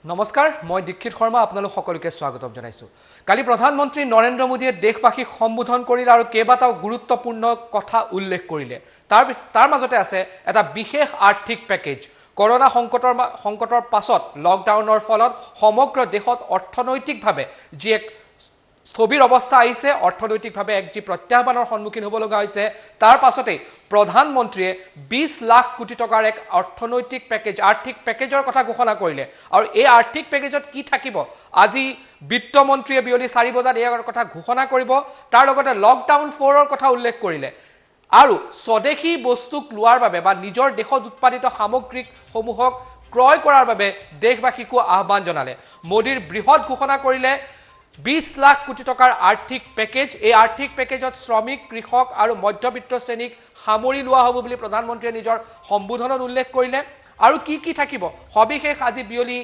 নমস্কাৰ মই দীক্ষিত শৰ্মা আপোনালোক সকলোকে স্বাগতম জনাইছো কালি প্ৰধানমন্ত্ৰী নৰেন্দ্ৰ মোদীয়ে দেশবাসীক সম্বোধন কৰিলে আৰু কেইবাটাও গুৰুত্বপূৰ্ণ কথা উল্লেখ কৰিলে তাৰ মাজতে আছে এটা বিশেষ আৰ্থিক পেকেজ কৰোনা সংকটৰ পাছত লকডাউনৰ ফলত সমগ্ৰ দেশত অৰ্থনৈতিকভাৱে যি এক স্থবিৰ অৱস্থা আহিছে অৰ্থনৈতিকভাৱে এক যি প্ৰত্যাহ্বানৰ সন্মুখীন হ'ব লগা হৈছে তাৰ পাছতে প্ৰধানমন্ত্ৰীয়ে 20 লাখ কোটি টকাৰ এক অৰ্থনৈতিক পেকেজ আৰ্থিক পেকেজৰ কথা ঘোষণা কৰিলে আৰু এই আৰ্থিক পেকেজত কি থাকিব আজি বিত্তমন্ত্ৰীয়ে বিয়লি 4 বজাত ইয়াৰ কথা ঘোষণা কৰিব তাৰ লগতে লকডাউন 4ৰ কথা উল্লেখ কৰিলে আৰু স্বদেশী বস্তুক লোৱাৰ বাবে বা নিজৰ দেশত উৎপাদিত সামগ্ৰীসমূহক ক্ৰয় কৰাৰ বাবে দেশবাসীকো আহ্বান জনালে মোদীৰ বৃহৎ ঘোষণা কৰিলে 20 লাখ কোটি টকাৰ আৰ্থিক পেকেজ এই আৰ্থিক পেকেজত শ্ৰমিক কৃষক আৰু মধ্যবিত্ত শ্ৰেণীক সামৰি লোৱা হ'ব বুলি প্ৰধানমন্ত্ৰীয়ে নিজৰ সম্বোধনত উল্লেখ কৰিলে আৰু কি থাকিব সবিশেষ আজি বিয়লি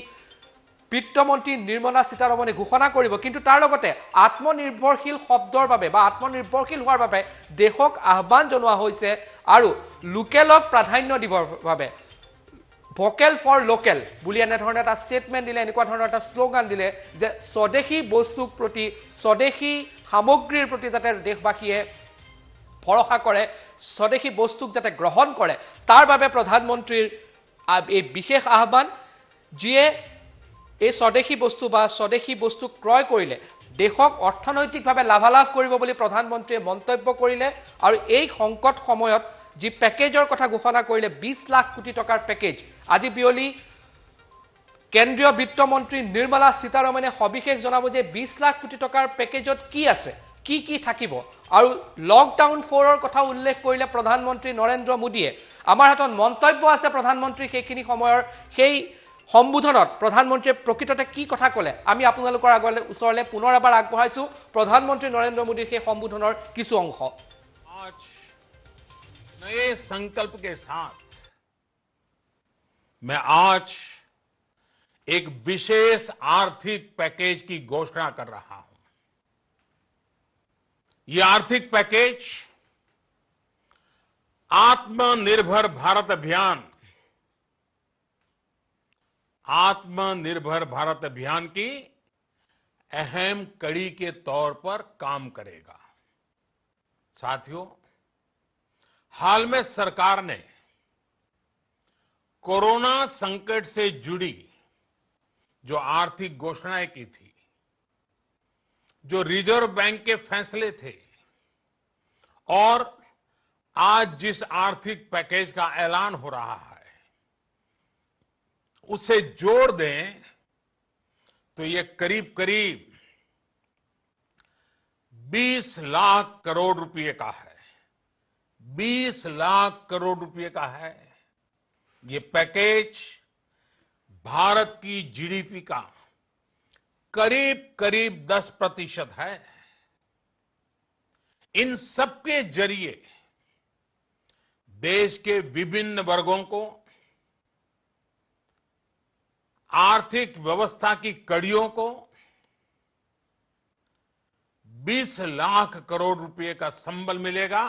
বিত্তমন্ত্ৰী নিৰ্মলা সীতাৰমণে ঘোষণা কৰিব কিন্তু তাৰ লগতে আত্মনিৰ্ভৰশীল শব্দৰ বাবে বা আত্মনিৰ্ভৰশীল হোৱাৰ বাবে দেশক আহ্বান জনোৱা হৈছে আৰু লোকেলক প্ৰাধান্য দিবৰ বাবে ভোকেল ফৰ লোকেল বুলি এনেধৰণৰ এটা ষ্টেটমেণ্ট দিলে এনেকুৱা ধৰণৰ এটা শ্লোগান দিলে যে স্বদেশী বস্তুৰ প্ৰতি স্বদেশী সামগ্ৰীৰ প্ৰতি যাতে দেশবাসীয়ে ভৰসা কৰে স্বদেশী বস্তুক যাতে গ্ৰহণ কৰে তাৰ বাবে প্ৰধানমন্ত্ৰীৰ এই বিশেষ আহ্বান যিয়ে এই স্বদেশী বস্তু বা স্বদেশী বস্তু ক্ৰয় কৰিলে দেশক অৰ্থনৈতিকভাৱে লাভালাভ কৰিব বুলি প্ৰধানমন্ত্ৰীয়ে মন্তব্য কৰিলে আৰু এই সংকট সময়ত যি পেকেজৰ কথা ঘোষণা কৰিলে 20 লাখ কোটি টকাৰ পেকেজ আজি বিয়লি কেন্দ্ৰীয় বিত্তমন্ত্ৰী নিৰ্মলা সীতাৰমণে সবিশেষ জনাব যে 20 লাখ কোটি টকাৰ পেকেজত কি আছে কি থাকিব আৰু লকডাউন 4ৰ কথা উল্লেখ কৰিলে প্ৰধানমন্ত্ৰী নৰেন্দ্ৰ মোদীয়ে আমাৰ হাতত মন্তব্য আছে প্ৰধানমন্ত্ৰী সেইখিনি সময়ৰ সেই সম্বোধনত প্ৰধানমন্ত্ৰীয়ে প্ৰকৃততে কি কথা ক'লে আমি আপোনালোকৰ আগলৈ ওচৰলৈ পুনৰ এবাৰ আগবঢ়াইছো প্ৰধানমন্ত্ৰী নৰেন্দ্ৰ মোদীৰ সেই সম্বোধনৰ কিছু অংশ नए संकल्प के साथ मैं आज एक विशेष आर्थिक पैकेज की घोषणा कर रहा हूं यह आर्थिक पैकेज आत्मनिर्भर भारत अभियान की अहम कड़ी के तौर पर काम करेगा साथियों हाल में सरकार ने कोरोना संकट से जुड़ी जो आर्थिक घोषणाएं की थी जो रिजर्व बैंक के फैसले थे और आज जिस आर्थिक पैकेज का ऐलान हो रहा है उसे जोड़ दें तो ये करीब 20 लाख करोड़ रुपए का है 20 लाख करोड़ रुपए का है ये पैकेज भारत की जीडीपी का करीब 10% है इन सबके जरिए देश के विभिन्न वर्गों को आर्थिक व्यवस्था की कड़ियों को 20 लाख करोड़ रुपए का संबल मिलेगा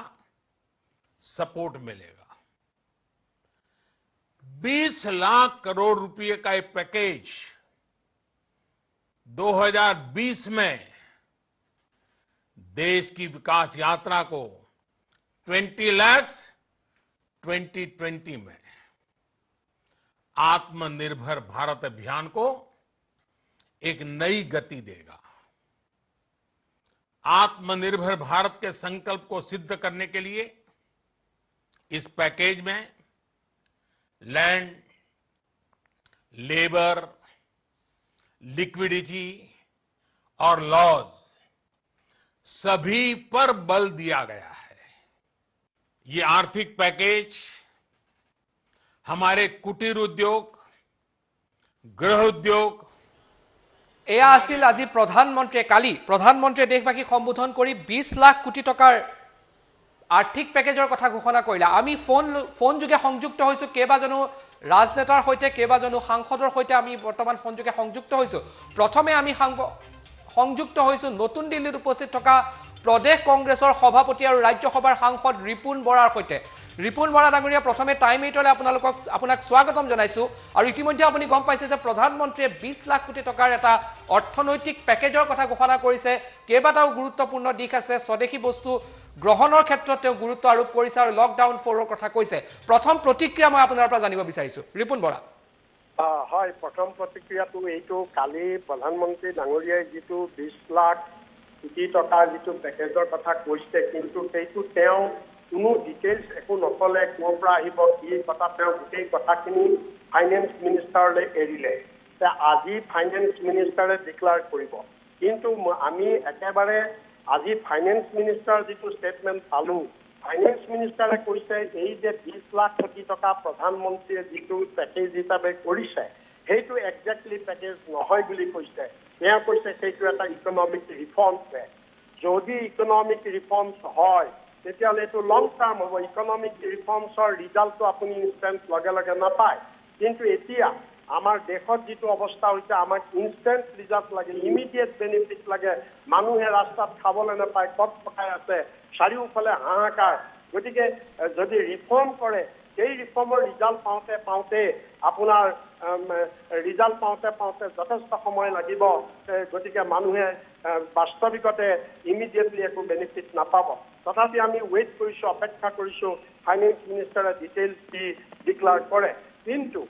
सपोर्ट मिलेगा 20 लाख करोड़ रुपए का एक पैकेज 2020 में देश की विकास यात्रा को 20 लाख 2020 में आत्मनिर्भर भारत अभियान को एक नई गति देगा आत्मनिर्भर भारत के संकल्प को सिद्ध करने के लिए इस पैकेज में लैंड लेबर लिक्विडिटी और लॉज सभी पर बल दिया गया है ये आर्थिक पैकेज हमारे कुटीर उद्योग गृह उद्योग এয়া আছিল আজি প্ৰধানমন্ত্ৰীয়ে কালি প্ৰধানমন্ত্ৰীয়ে দেশবাসীক সম্বোধন কৰি 20 লাখ কোটি টকাৰ আৰ্থিক পেকেজৰ কথা ঘোষণা কৰিলা আমি ফোন যোগে সংযুক্ত হৈছো কেবাজনো ৰাজনেতাৰ সৈতে কেবাজনো সাংসদৰ সৈতে আমি বৰ্তমান ফোন যোগে সংযুক্ত হৈছো প্ৰথমে আমি সংযুক্ত হৈছো নতুন দিল্লীত উপস্থিত থকা প্ৰদেশ কংগ্ৰেছৰ সভাপতি আৰু ৰাজ্যসভাৰ সাংসদ ৰিপুন বৰাৰ সৈতে ৰিপুণ বৰা ডাঙৰীয়া প্ৰথমে টাইম 8লৈ আপোনাক স্বাগতম জনাইছো আৰু ইতিমধ্যে আপুনি গম পাইছে যে প্ৰধানমন্ত্ৰীয়ে 20 লাখ কোটি টকাৰ এটা অৰ্থনৈতিক পেকেজৰ কথা ঘোষণা কৰিছে কেইবাটাও গুৰুত্বপূৰ্ণ দিশ আছে স্বদেশী বস্তু গ্ৰহণৰ ক্ষেত্ৰত তেওঁ গুৰুত্ব আৰোপ কৰিছে আৰু লকডাউন 4ৰ কথা কৈছে প্ৰথম প্ৰতিক্ৰিয়া মই আপোনাৰ পৰা জানিব বিচাৰিছো ৰিপুণ বৰা হয় প্ৰথম প্ৰতিক্ৰিয়াটো এইটো কালি প্ৰধানমন্ত্ৰী ডাঙৰীয়াই যিটো 20 লাখ কোটি টকাৰ যিটো পেকেজৰ কথা কৈছে কিন্তু সেইটো তেওঁ কোনো ডিটেইলছ একো নকলে ক'ৰ পৰা আহিব কি কথা তেওঁ গোটেই কথাখিনি ফাইনেন্স মিনিষ্টাৰলৈ এৰিলে আজি ফাইনেন্স মিনিষ্টাৰে ডিক্লেয়াৰ কৰিব কিন্তু আমি একেবাৰে আজি ফাইনেন্স মিনিষ্টাৰ যিটো ষ্টেটমেণ্ট পালোঁ ফাইনেন্স মিনিষ্টাৰে কৈছে এই যে 20 লাখ কোটি টকা প্ৰধানমন্ত্ৰীয়ে যিটো পেকেজ হিচাপে কৰিছে সেইটো একজেক্টলি পেকেজ নহয় বুলি কৈছে তেওঁ কৈছে সেইটো এটা ইকনমিক ৰিফৰ্মছ যদি ইকনমিক ৰিফৰ্মছ হয় তেতিয়াহ'লে এইটো লং টাৰ্ম হ'ব ইকনমিক ৰিফৰ্মছৰ ৰিজাল্টটো আপুনি ইনষ্টেণ্ট লগে লগে নাপায় কিন্তু এতিয়া আমাৰ দেশত যিটো অৱস্থা হৈছে আমাক ইনষ্টেণ্ট ৰিজাল্ট লাগে ইমিডিয়েট বেনিফিট লাগে মানুহে ৰাস্তাত খাবলৈ নাপায় কট পকাই আছে চাৰিওফালে হাহাকাৰ গতিকে যদি ৰিফৰ্ম কৰে সেই ৰিফৰ্মৰ ৰিজাল্ট পাওঁতে আপোনাৰ ৰিজাল্ট পাওঁতে যথেষ্ট সময় লাগিব গতিকে মানুহে বাস্তৱিকতে ইমিডিয়েটলি একো বেনিফিট নাপাব তথাপি আমি ৱেইট কৰিছোঁ অপেক্ষা কৰিছোঁ ফাইনেন্স মিনিষ্টাৰে ডিটেইলছ দি ডিক্লেয়াৰ কৰে কিন্তু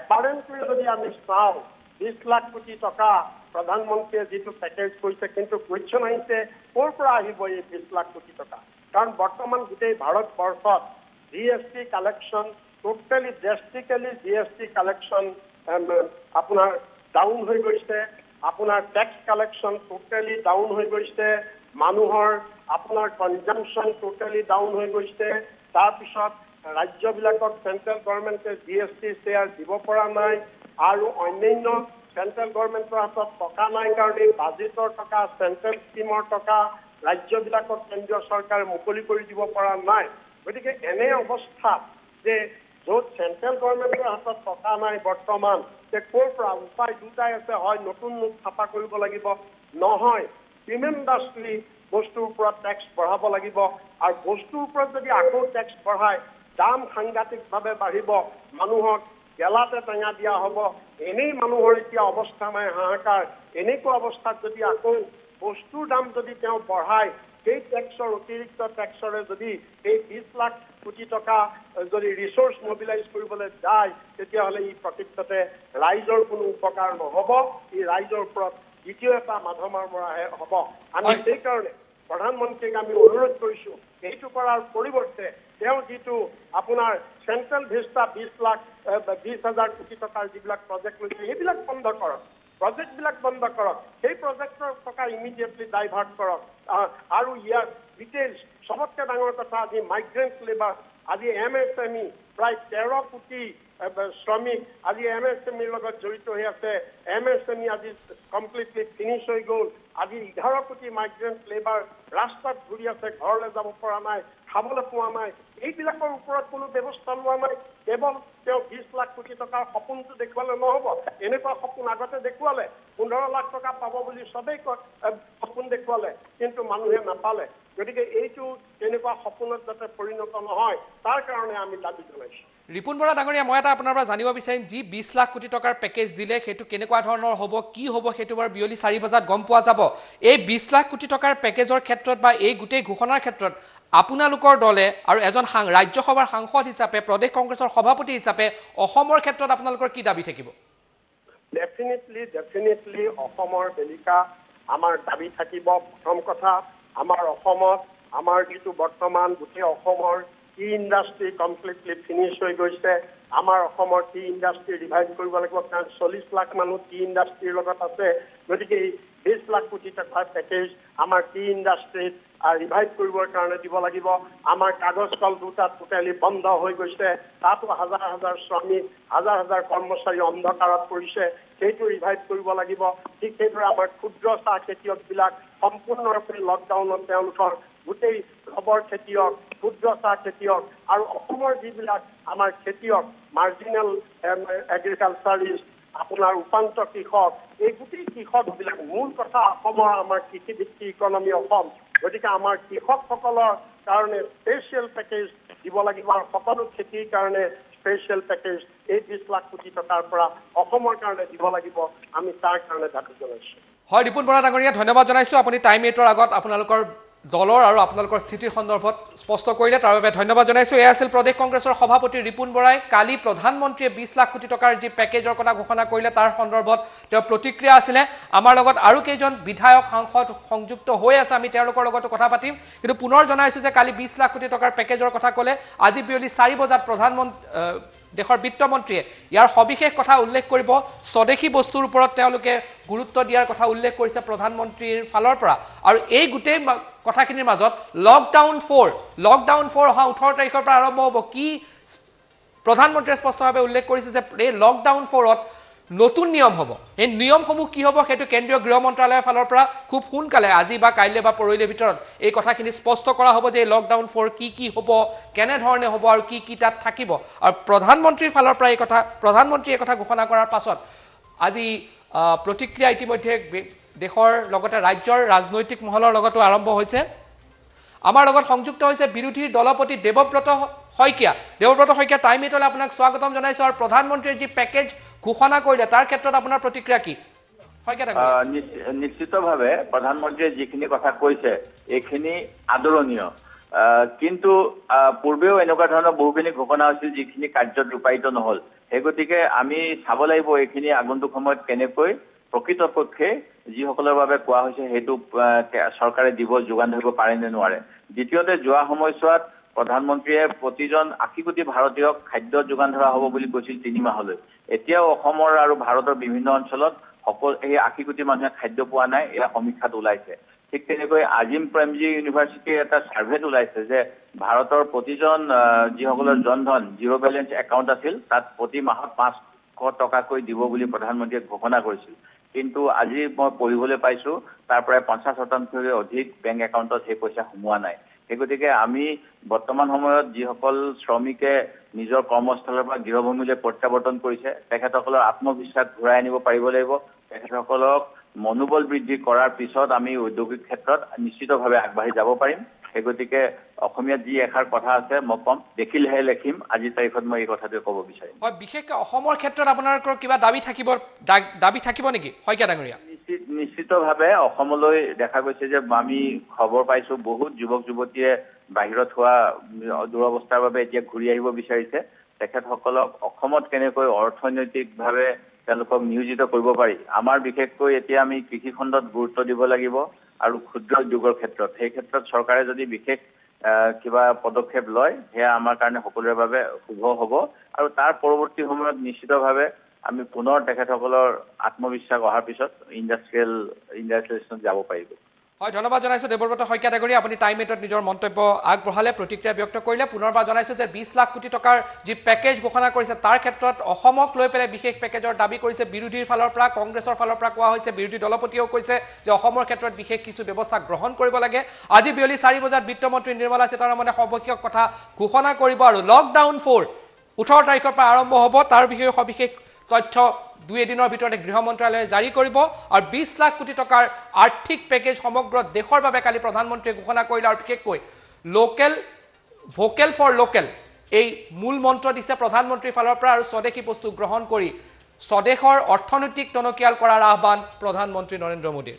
এপাৰেণ্টলি যদি আমি চাওঁ 20 লাখ কোটি টকা প্ৰধানমন্ত্ৰীয়ে যিটো পেকেজ কৰিছে কিন্তু কুৱেশ্যন আহিছে ক'ৰ পৰা আহিব এই 20 লাখ কোটি টকা কাৰণ বৰ্তমান গোটেই ভাৰতবৰ্ষত GST collection totally drastically GST collection আপোনাৰ ডাউন হৈ গৈছে আপোনাৰ টেক্স কালেকশ্যন টোটেলি ডাউন হৈ গৈছে মানুহৰ আপোনাৰ কনজাম্পশ্যন টোটেলি ডাউন হৈ গৈছে তাৰপিছত ৰাজ্যবিলাকক চেণ্ট্ৰেল গভৰ্ণমেণ্টে GST শ্বেয়াৰ দিব পৰা নাই আৰু অন্যান্য চেণ্ট্ৰেল গভৰ্ণমেণ্টৰ হাতত টকা নাই কাৰণে বাজেটৰ টকা চেণ্ট্ৰেল স্কিমৰ টকা ৰাজ্যবিলাকক কেন্দ্ৰীয় চৰকাৰে মুকলি কৰি দিব পৰা নাই গতিকে এনে অৱস্থাত যে য'ত চেণ্ট্ৰেল গভৰ্ণমেণ্টৰ হাতত টকা নাই বৰ্তমান যে ক'ৰ পৰা উপায় দুটাই আছে হয় নতুন নোট ছাপা কৰিব লাগিব নহয় ট্ৰিমেণ্ডাছলি বস্তুৰ ওপৰত টেক্স বঢ়াব লাগিব আৰু বস্তুৰ ওপৰত যদি আকৌ টেক্স বঢ়ায় দাম সাংঘাতিকভাৱে বাঢ়িব মানুহক গেলাতে টেঙা দিয়া হ'ব এনেই মানুহৰ এতিয়া অৱস্থা নাই হাহাকাৰ এনেকুৱা অৱস্থাত যদি আকৌ বস্তুৰ দাম যদি তেওঁ বঢ়ায় সেই টেক্সৰ অতিৰিক্ত টেক্সৰে যদি এই 20 লাখ কোটি টকা যদি ৰিচোৰ্চ মবিলাইজ কৰিবলৈ যায় তেতিয়াহ'লে ই প্ৰকৃততে ৰাইজৰ কোনো উপকাৰ নহ'ব ই ৰাইজৰ ওপৰত দ্বিতীয় এটা মাধমাৰ মৰাহে হ'ব আমি সেইকাৰণে প্ৰধানমন্ত্ৰীক আমি অনুৰোধ কৰিছোঁ এইটো কৰাৰ পৰিৱৰ্তে তেওঁ যিটো আপোনাৰ চেণ্ট্ৰেল ভিষ্টা 20,000 কোটি টকাৰ যিবিলাক প্ৰজেক্ট লৈছে সেইবিলাক বন্ধ কৰক প্ৰজেক্টবিলাক বন্ধ কৰক সেই প্ৰজেক্টৰ টকা ইমিডিয়েটলি ডাইভাৰ্ট কৰক আৰু ইয়াৰ ডিটেইলছ চবতকৈ ডাঙৰ কথা আজি মাইগ্ৰেণ্ট লেবাৰ আজি MSME প্ৰায় 13 কোটি শ্ৰমিক আজি MSMEৰ লগত জড়িত হৈ আছে MSME আজি কমপ্লিটলি ফিনিছ হৈ গ'ল আজি 11 কোটি মাইগ্ৰেণ্ট লেবাৰ ৰাস্তাত ঘূৰি আছে ঘৰলৈ যাব পৰা নাই খাবলৈ পোৱা নাই এইবিলাকৰ ওপৰত কোনো ব্যৱস্থা লোৱা নাই কেৱল তেওঁ 20 লাখ কোটি টকাৰ সপোনটো দেখুৱালে নহ'ব এনেকুৱা সপোন আগতে দেখুৱালে 15 লাখ টকা পাব বুলি চবেই সপোন দেখুৱালে কিন্তু মানুহে নাপালে গতিকে এইটো তেনেকুৱা সপোনত যাতে পৰিণত নহয় তাৰ কাৰণে আমি দাবী জনাইছোঁ ৰিপুণ বৰা ডাঙৰীয়া মই এটা আপোনাৰ পৰা জানিব বিচাৰিম যি 20 লাখ কোটি টকাৰ পেকেজ দিলে সেইটো কেনেকুৱা ধৰণৰ হ'ব কি হ'ব সেইটো বাৰু বিয়লি 4 বজাত গম পোৱা যাব এই 20 লাখ কোটি টকাৰ পেকেজৰ ক্ষেত্ৰত বা এই গোটেই ঘোষণাৰ ক্ষেত্ৰত আপোনালোকৰ দলে আৰু এজন ৰাজ্যসভাৰ সাংসদ হিচাপে প্ৰদেশ কংগ্ৰেছৰ সভাপতি হিচাপে অসমৰ ক্ষেত্ৰত আপোনালোকৰ কি দাবী থাকিব ডেফিনেটলি অসমৰ বেলিকা আমাৰ দাবী থাকিব প্ৰথম কথা আমাৰ অসমত আমাৰ যিটো বৰ্তমান গোটেই অসমৰ টি ইণ্ডাষ্ট্ৰি কমপ্লিটলি ফিনিছ হৈ গৈছে আমাৰ অসমৰ টি ইণ্ডাষ্ট্ৰি ৰিভাইভ কৰিব লাগিব কাৰণ 40 লাখ মানুহ টি ইণ্ডাষ্ট্ৰিৰ লগত আছে গতিকে 20 লাখ কোটি টকাৰ পেকেজ আমাৰ টি ইণ্ডাষ্ট্ৰিত ৰিভাইভ কৰিবৰ কাৰণে দিব লাগিব আমাৰ কাগজ কল দুটা টোটেলি বন্ধ হৈ গৈছে তাতো হাজাৰ হাজাৰ শ্ৰমিক হাজাৰ হাজাৰ কৰ্মচাৰী অন্ধকাৰত পৰিছে সেইটো ৰিভাইভ কৰিব লাগিব ঠিক সেইদৰে আমাৰ ক্ষুদ্ৰ চাহ খেতিয়কবিলাক সম্পূৰ্ণৰূপে লকডাউনত তেওঁলোকৰ গোটেই ৰবৰ খেতিয়ক ক্ষুদ্ৰ চাহ খেতিয়ক আৰু অসমৰ যিবিলাক আমাৰ খেতিয়ক মাৰ্জিনেল এগ্ৰিকালচাৰিষ্ট আপোনাৰ উপান্ত কৃষক, এই গোটেই কৃষকবিলাক মূল কথা অসমৰ আমাৰ কৃষিভিত্তিক ইকনমি অসম, গতিকে আমাৰ কৃষকসকলৰ কাৰণে স্পেচিয়েল পেকেজ দিব লাগিব আৰু সকলো খেতিৰ কাৰণে স্পেচিয়েল পেকেজ এই 20 লাখ কোটি টকাৰ পৰা অসমৰ কাৰণে দিব লাগিব, আমি তাৰ কাৰণে দাবী জনাইছোঁ। হয় ৰিপুণ বৰা ডাঙৰীয়া, ধন্যবাদ জনাইছোঁ। আপুনি টাইম 8ৰ আগত আপোনালোকৰ দলৰ আৰু আপোনালোকৰ স্থিতিৰ সন্দৰ্ভত স্পষ্ট কৰিলে, তাৰ বাবে ধন্যবাদ জনাইছোঁ। এয়া আছিল প্ৰদেশ কংগ্ৰেছৰ সভাপতি ৰিপুণ বৰাই। কালি প্ৰধানমন্ত্ৰীয়ে 20 লাখ কোটি টকাৰ যি পেকেজৰ কথা ঘোষণা কৰিলে তাৰ সন্দৰ্ভত তেওঁৰ প্ৰতিক্ৰিয়া আছিলে। আমাৰ লগত আৰু কেইজন বিধায়ক সাংসদ সংযুক্ত হৈ আছে, আমি তেওঁলোকৰ লগতো কথা পাতিম। কিন্তু পুনৰ জনাইছোঁ যে কালি 20 লাখ কোটি টকাৰ পেকেজৰ কথা ক'লে, আজি বিয়লি 4 বজাত দেশৰ বিত্তমন্ত্ৰীয়ে ইয়াৰ সবিশেষ কথা উল্লেখ কৰিব। স্বদেশী বস্তুৰ ওপৰত তেওঁলোকে গুৰুত্ব দিয়াৰ কথা উল্লেখ কৰিছে প্ৰধানমন্ত্ৰীৰ ফালৰ পৰা। আৰু এই গোটেই কথাখিনিৰ মাজত লকডাউন 4 অহা 18 তাৰিখৰ পৰা আৰম্ভ হ'ব। কি প্ৰধানমন্ত্ৰীয়ে স্পষ্টভাৱে উল্লেখ কৰিছে যে এই লকডাউন 4ত নতুন নিয়ম হ'ব। এই নিয়মসমূহ কি হ'ব সেইটো কেন্দ্ৰীয় গৃহ মন্ত্ৰালয়ৰ ফালৰ পৰা খুব সোনকালে আজি বা কাইলৈ বা পৰহিলৈৰ ভিতৰত এই কথাখিনি স্পষ্ট কৰা হ'ব যে এই লকডাউন 4 কি হ'ব, কেনেধৰণে হ'ব আৰু কি তাত থাকিব। আৰু প্ৰধানমন্ত্ৰীৰ ফালৰ পৰা প্ৰধানমন্ত্ৰীয়ে এই কথা ঘোষণা কৰাৰ পাছত আজি প্ৰতিক্ৰিয়া ইতিমধ্যে দেশৰ লগতে ৰাজ্যৰ ৰাজনৈতিক মহলৰ লগতো আৰম্ভ হৈছে। আমাৰ লগত সংযুক্ত হৈছে বিৰোধীৰ দলপতি দেৱব্ৰত শইকীয়া। টাইম 8লৈ আপোনাক স্বাগতম জনাইছোঁ। আৰু প্ৰধানমন্ত্ৰীয়ে যি পেকেজ ঘোষণা কৰিলে তাৰ ক্ষেত্ৰত আপোনাৰ প্ৰতিক্ৰিয়া কি? নিশ্চিতভাৱে প্ৰধানমন্ত্ৰীয়ে যিখিনি কথা কৈছে এইখিনি আদৰণীয়, কিন্তু পূৰ্বেও এনেকুৱা ধৰণৰ বহুখিনি ঘোষণা হৈছিল যিখিনি কাৰ্যত ৰূপায়িত নহল। সেই গতিকে আমি চাব লাগিব এইখিনি আগন্তুক সময়ত কেনেকৈ প্ৰকৃতপক্ষে যিসকলৰ বাবে কোৱা হৈছে সেইটো চৰকাৰে যোগান ধৰিব পাৰে নে নোৱাৰে। দ্বিতীয়তে যোৱা সময়ছোৱাত প্ৰধানমন্ত্ৰীয়ে প্ৰতিজন 80 কোটি ভাৰতীয়ক খাদ্য যোগান ধৰা হ'ব বুলি কৈছিল 3 মাহলৈ। এতিয়াও অসমৰ আৰু ভাৰতৰ বিভিন্ন অঞ্চলত এই 80 কোটি মানুহে খাদ্য পোৱা নাই, এয়া সমীক্ষাত ওলাইছে। ঠিক তেনেকৈ আজিম প্ৰেমজী ইউনিভাৰ্চিটিৰ এটা ছাৰ্ভেত ওলাইছে যে ভাৰতৰ প্ৰতিজন যিসকলৰ জনধন জিৰ' বেলেঞ্চ একাউণ্ট আছিল তাত প্ৰতি মাহত 500 টকাকৈ দিব বুলি প্ৰধানমন্ত্ৰীয়ে ঘোষণা কৰিছিল। কিন্তু আজি মই পঢ়িবলৈ পাইছোঁ তাৰ প্ৰায় 50% অধিক বেংক একাউণ্টত সেই পইচা সোমোৱা নাই। সেই গতিকে আমি বৰ্তমান সময়ত যিসকল শ্ৰমিকে নিজৰ কৰ্মস্থলৰ পৰা গৃহভূমিলৈ প্ৰত্যাৱৰ্তন কৰিছে তেখেতসকলৰ আত্মবিশ্বাস ঘূৰাই আনিব পাৰিব লাগিব। তেখেতসকলক মনোবল বৃদ্ধি কৰাৰ পিছত আমি ঔদ্যোগিক ক্ষেত্ৰত নিশ্চিতভাৱে আগবাঢ়ি যাব পাৰিম। সেই গতিকে অসমীয়াত যি এষাৰ কথা আছে মই ক'ম, দেখিলেহে লেখিম, আজিৰ তাৰিখত মই এই কথাটোৱে ক'ব বিচাৰিম। হয়, বিশেষকৈ অসমৰ ক্ষেত্ৰত আপোনালোকৰ কিবা দাবী থাকিব নেকি শইকীয়া ডাঙৰীয়া? নিশ্চিতভাৱে অসমলৈ দেখা গৈছে যে আমি খবৰ পাইছোঁ বহুত যুৱক যুৱতীয়ে বাহিৰত হোৱা দুৰৱস্থাৰ বাবে এতিয়া ঘূৰি আহিব বিচাৰিছে। তেখেতসকলক অসমত কেনেকৈ অৰ্থনৈতিকভাৱে তেওঁলোকক নিয়োজিত কৰিব পাৰি। আমাৰ বিশেষকৈ এতিয়া আমি কৃষি খণ্ডত গুৰুত্ব দিব লাগিব আৰু ক্ষুদ্ৰ উদ্যোগৰ ক্ষেত্ৰত। সেই ক্ষেত্ৰত চৰকাৰে যদি বিশেষ কিবা পদক্ষেপ লয় সেয়া আমাৰ কাৰণে সকলোৰে বাবে শুভ হ'ব। আৰু তাৰ পৰৱৰ্তী সময়ত নিশ্চিতভাৱে আমি পুনৰ তেখেতসকলৰ আত্মবিশ্বাস অহাৰ পিছত ইণ্ডাষ্ট্ৰিয়েলাইজেশ্যনত যাব পাৰিব। হয়, ধন্যবাদ জনাইছোঁ দেৱব্ৰত শইকীয়া ডাঙৰীয়া। আপুনি টাইম 8ত নিজৰ মন্তব্য আগবঢ়ালে, প্ৰতিক্ৰিয়া ব্যক্ত কৰিলে। পুনৰবাৰ জনাইছোঁ যে 20 লাখ কোটি টকাৰ যি পেকেজ ঘোষণা কৰিছে তাৰ ক্ষেত্ৰত অসমক লৈ পেলাই বিশেষ পেকেজৰ দাবী কৰিছে বিৰোধীৰ ফালৰ পৰা। কংগ্ৰেছৰ ফালৰ পৰা কোৱা হৈছে, বিৰোধী দলপতিয়েও কৈছে যে অসমৰ ক্ষেত্ৰত বিশেষ কিছু ব্যৱস্থা গ্ৰহণ কৰিব লাগে। আজি বিয়লি 4 বজাত বিত্তমন্ত্ৰী নিৰ্মলা সীতাৰমণে সবিশেষ কথা ঘোষণা কৰিব। আৰু লকডাউন 4 18 তাৰিখৰ পৰা আৰম্ভ হ'ব, তাৰ বিষয়ে সবিশেষ তথ্য 2 দিনৰ ভিতৰতে গৃহ মন্ত্ৰালয়ে জাৰি কৰিব। আৰু 20 লাখ কোটি টকাৰ আৰ্থিক পেকেজ সমগ্ৰ দেশৰ বাবে কালি প্ৰধানমন্ত্ৰীয়ে ঘোষণা কৰিলে। আৰু বিশেষকৈ ভোকেল ফৰ লোকেল এই মূল মন্ত্ৰ দিছে প্ৰধানমন্ত্ৰীৰ ফালৰ পৰা। আৰু স্বদেশী বস্তু গ্ৰহণ কৰি স্বদেশৰ অৰ্থনৈতিক টনকিয়াল কৰাৰ আহ্বান প্ৰধানমন্ত্ৰী নৰেন্দ্ৰ মোদীৰ।